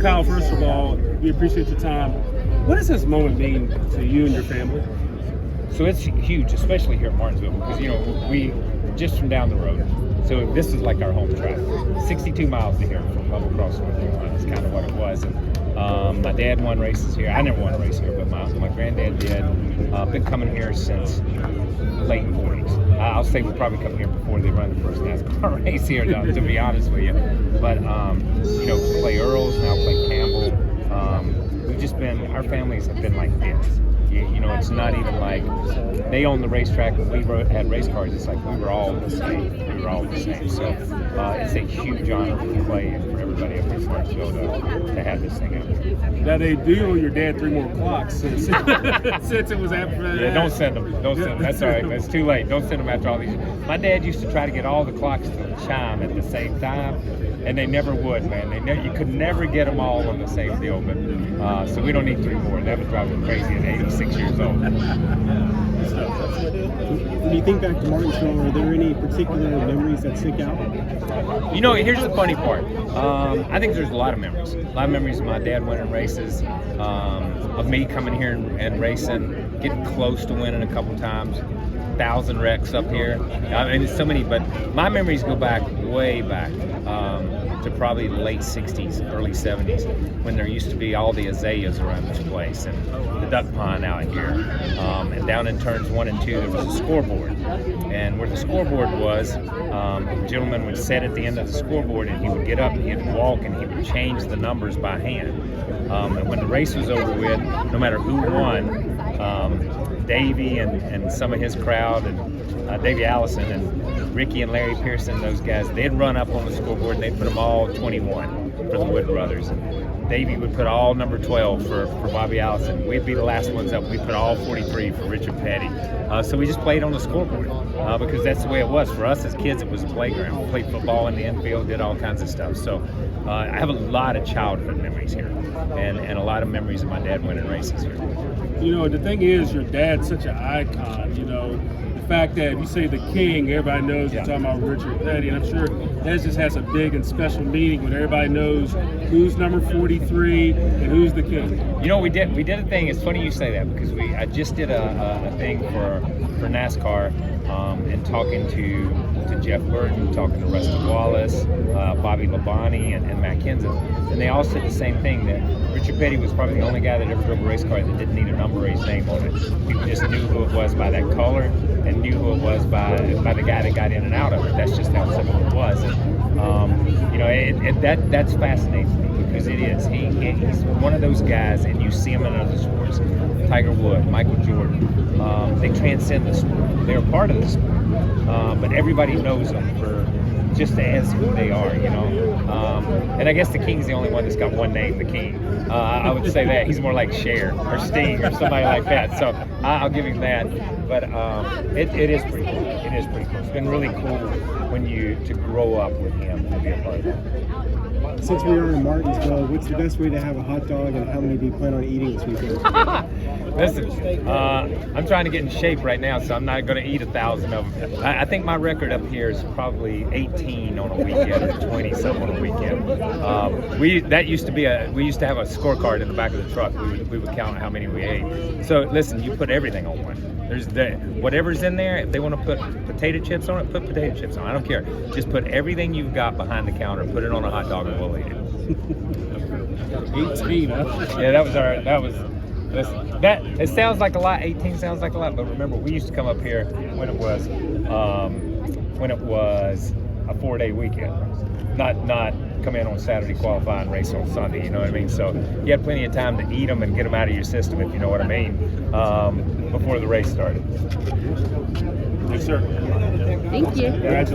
Kyle, first of all, we appreciate your time. What does this moment mean to you and your family? So it's huge, especially here at Martinsville, because we just from down the road. So this is like our home track. 62 miles to here from Level Cross, North Carolina. That's kind of what it was. And my dad won races here. I never won a race here, but my granddad did. Been coming here since late 40s. I'll say we'll probably come here before they run the first NASCAR race here, to be honest with you. But Clay Earls, now Clay Campbell. We've just been, our families have been like this. It's not even like they own the racetrack, but we had race cars. It's like we were all the same. So it's a huge honor for Clay and for everybody up in Martinsville to have this thing out there. Now they do owe your dad 3 more clocks since it was after that. Yeah, don't send them. That's all right. It's too late. Don't send them after all these. My dad used to try to get all the clocks to chime at the same time, and they never would, man. You could never get them all on the same deal. But so we don't need 3 more. That would drive me crazy at 86 years old. When you think back to Martinsville, are there any particular memories that stick out? Here's the funny part. I think there's a lot of memories. A lot of memories of my dad winning races, of me coming here and racing, getting close to winning a couple times, 1,000 wrecks up here. I mean, there's so many, but my memories go back way back to probably the late 60s, early 70s, when there used to be all the azaleas around this place and the duck pond out here. And down in turns 1 and 2, there was a scoreboard. And where the scoreboard was, a gentleman would sit at the end of the scoreboard and he would get up and he'd walk and he would change the numbers by hand. And when the race was over with, no matter who won, Davey and some of his crowd, and Davey Allison and Ricky and Larry Pearson, those guys, they'd run up on the scoreboard and they'd put them all 21 for the Wood brothers. And Davey would put all number 12 for Bobby Allison. We'd be the last ones up. We'd put all 43 for Richard Petty. So we just played on the scoreboard because that's the way it was. For us as kids, it was a playground. We played football in the infield, did all kinds of stuff. So I have a lot of childhood memories here and a lot of memories of my dad winning races here. The thing is, your dad's such an icon. The fact that if you say the king, everybody knows you're talking about Richard Petty. And I'm sure that just has a big and special meaning when everybody knows who's number 43 and who's the king. We did a thing. It's funny you say that because I just did a thing for NASCAR and talking to Jeff Burton, talking to Rusty Wallace, Bobby Labonte, and Matt Kenseth. And they all said the same thing, that Richard Petty was probably the only guy that ever drove a race car that didn't need a number or his name on it. People just knew who it was by that color and knew who it was by the guy that got in and out of it. That's just how simple it was. And that's fascinating to me because it is. He's one of those guys, and you see him in other sports. Tiger Woods, Michael Jordan, they transcend the sport. They're a part of the sport, but everybody knows them for just as who they are, and I guess the King's the only one that's got one name, the King. I would say that he's more like Cher or Sting or somebody like that. So I'll give him that. But it is pretty cool. It is pretty cool. It's been really cool to grow up with him, to be a part of that. Since we are in Martinsville, what's the best way to have a hot dog, and how many do you plan on eating this weekend? Listen, I'm trying to get in shape right now, so I'm not going to eat 1,000 of them. I think my record up here is probably 18 on a weekend or 20 something on a weekend. We used to have a scorecard in the back of the truck. We would count how many we ate. So listen, you put everything on one. There's whatever's in there. If they want to put potato chips on it, put potato chips on it. I don't care. Just put everything you've got behind the counter, put it on a hot dog, and we'll eat it. 18, huh? Yeah, listen, it sounds like a lot. 18 sounds like a lot, but remember, we used to come up here when it was a 4-day weekend, not come in on Saturday, qualify, and race on Sunday. You know what I mean? So you had plenty of time to eat them and get them out of your system, if you know what I mean, before the race started. Yes, sir. Thank you. Congratulations.